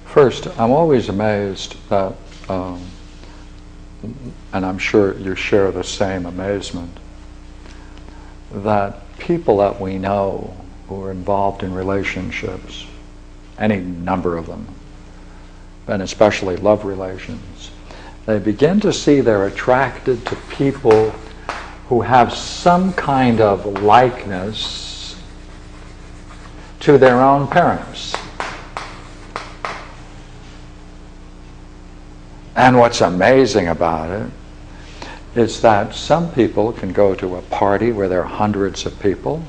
First, I'm always amazed that, and I'm sure you share the same amazement, that people that we know who are involved in relationships, any number of them, and especially love relations, they begin to see they're attracted to people who have some kind of likeness to their own parents. And what's amazing about it is that some people can go to a party where there are hundreds of people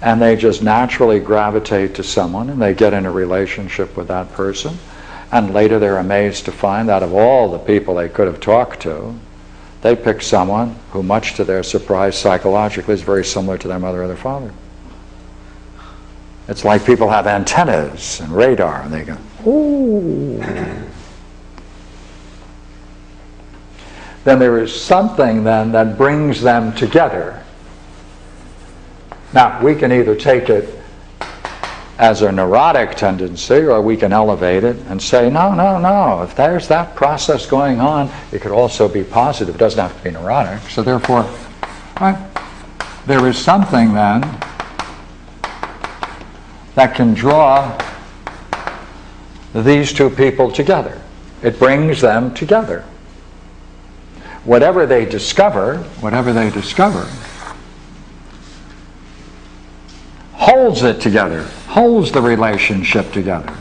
and they just naturally gravitate to someone and they get in a relationship with that person, and later they're amazed to find that of all the people they could have talked to, they picked someone who, much to their surprise, psychologically is very similar to their mother or their father. It's like people have antennas and radar and they go, ooh. Then there is something then that brings them together. Now, we can either take it as a neurotic tendency, or we can elevate it and say, no, no, no, if there's that process going on, it could also be positive. It doesn't have to be neurotic. So therefore, right, there is something then that can draw these two people together. It brings them together. Whatever they discover, holds it together, holds the relationship together.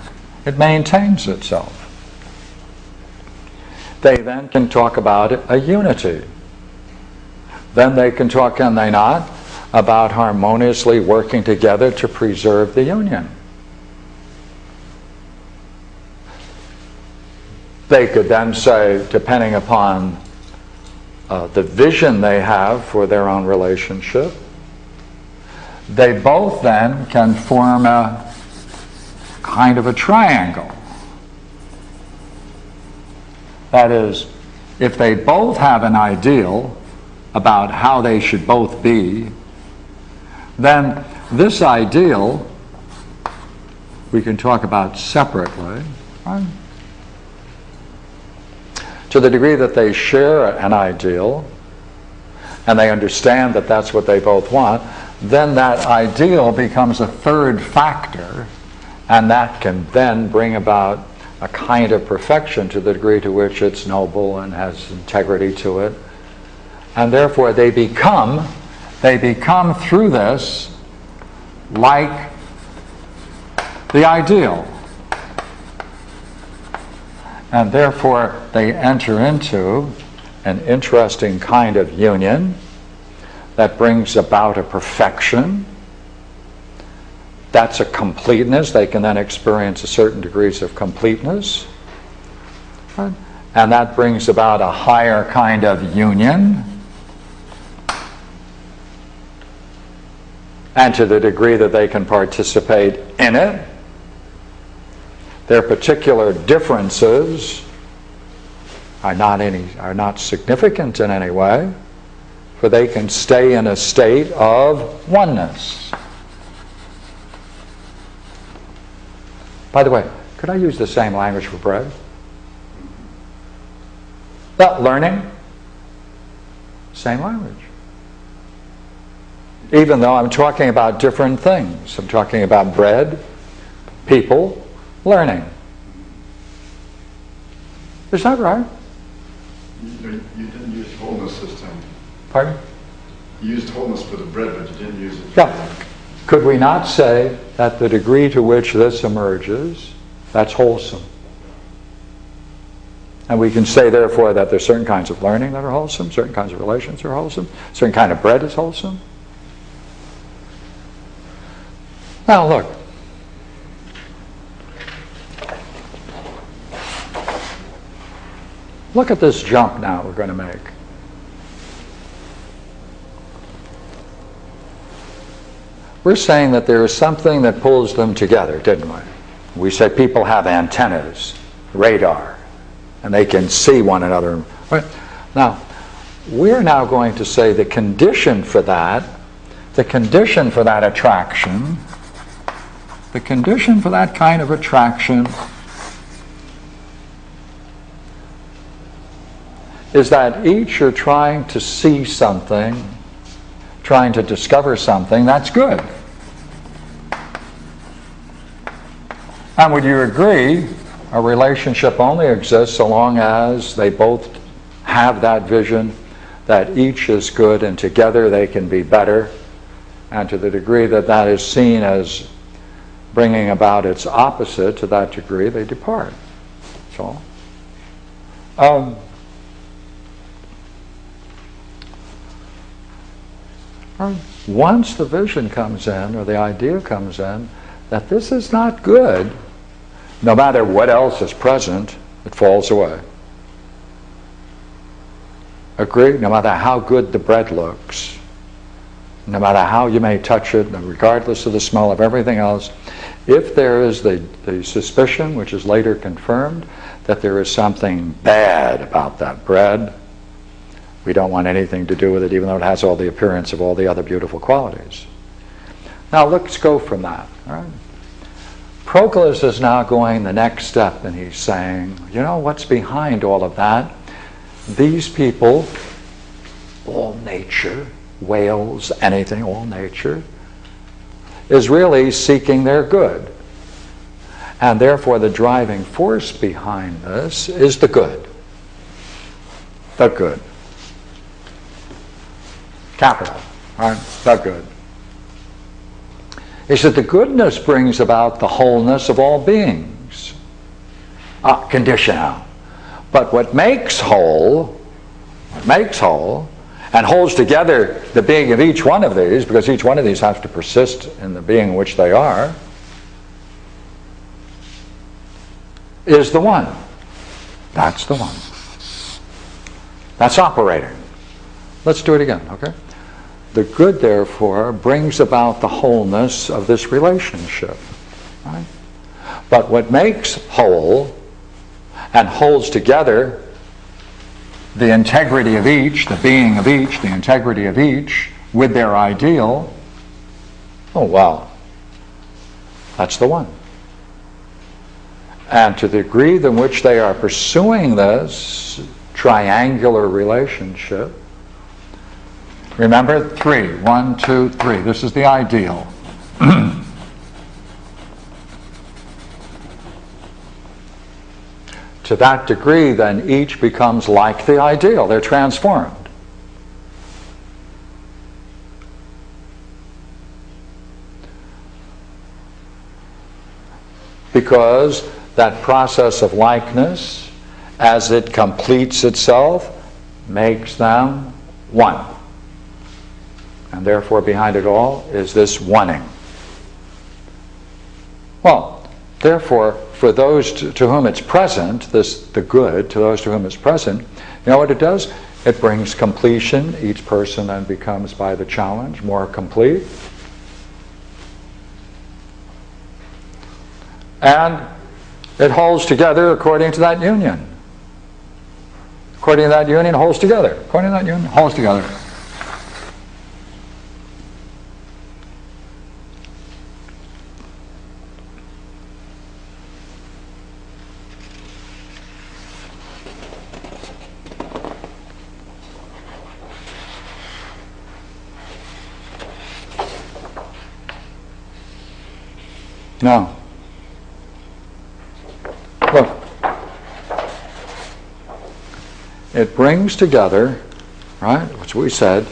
It maintains itself. They then can talk about a unity. Then they can talk, can they not, about harmoniously working together to preserve the union. They could then say, depending upon the vision they have for their own relationship, they both then can form a kind of a triangle. That is, if they both have an ideal about how they should both be, then this ideal we can talk about separately, right? To the degree that they share an ideal and they understand that that's what they both want, then that ideal becomes a third factor, and that can then bring about a kind of perfection to the degree to which it's noble and has integrity to it. And therefore they become through this like the ideal. And therefore they enter into an interesting kind of union that brings about a perfection. That's a completeness. They can then experience a certain degrees of completeness. Right? And that brings about a higher kind of union. And to the degree that they can participate in it, their particular differences are not significant in any way, for they can stay in a state of oneness. By the way, could I use the same language for bread? But learning, same language. Even though I'm talking about different things. I'm talking about bread, people, learning. Is that right? You didn't use wholeness this time. Pardon? You used wholeness for the bread, but you didn't use it for Yeah. Could we not say that the degree to which this emerges, that's wholesome? And we can say, therefore, that there's certain kinds of learning that are wholesome, certain kinds of relations are wholesome, certain kind of bread is wholesome. Now look. Look at this jump now we're going to make. We're saying that there is something that pulls them together, didn't we? We said people have antennas, radar, and they can see one another. Right? Now, we're now going to say the condition for that attraction, the condition for that kind of attraction is that each are trying to see something, trying to discover something that's good. And would you agree, a relationship only exists so long as they both have that vision that each is good and together they can be better, and to the degree that that is seen as bringing about its opposite, to that degree they depart. That's all. Once the vision comes in, or the idea comes in, that this is not good, no matter what else is present, it falls away. Agree? No matter how good the bread looks, no matter how you may touch it, regardless of the smell of everything else, if there is the suspicion, which is later confirmed, that there is something bad about that bread, we don't want anything to do with it, even though it has all the appearance of all the other beautiful qualities. Now let's go from that. All right? Proclus is now going the next step, and he's saying, you know what's behind all of that? These people, all nature, whales, anything, all nature, is really seeking their good. And therefore the driving force behind this is the good. The good. Capital. All right? The good. He said the goodness brings about the wholeness of all beings. Conditional. But what makes whole, and holds together the being of each one of these, because each one of these has to persist in the being in which they are, is the one. That's the one. That's operating. Let's do it again, okay? The good, therefore, brings about the wholeness of this relationship. Right? But what makes whole and holds together the integrity of each, the being of each, the integrity of each, with their ideal, oh wow, that's the one. And to the degree in which they are pursuing this triangular relationship, remember, 3. 1, 2, 3. This is the ideal. To that degree, then, each becomes like the ideal. They're transformed. Because that process of likeness, as it completes itself, makes them one. And therefore, behind it all is this oneing. Well, therefore, for those to whom it's present, the good, to those to whom it's present, you know what it does? It brings completion. Each person then becomes, by the challenge, more complete. And it holds together according to that union. According to that union, it holds together. According to that union, it holds together. No. Look. It brings together, right, which we said,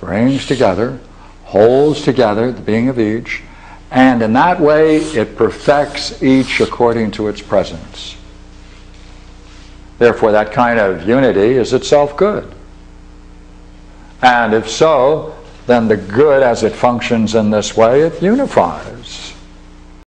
brings together, holds together the being of each, and in that way it perfects each according to its presence. Therefore, that kind of unity is itself good. And if so, then the good, as it functions in this way, it unifies.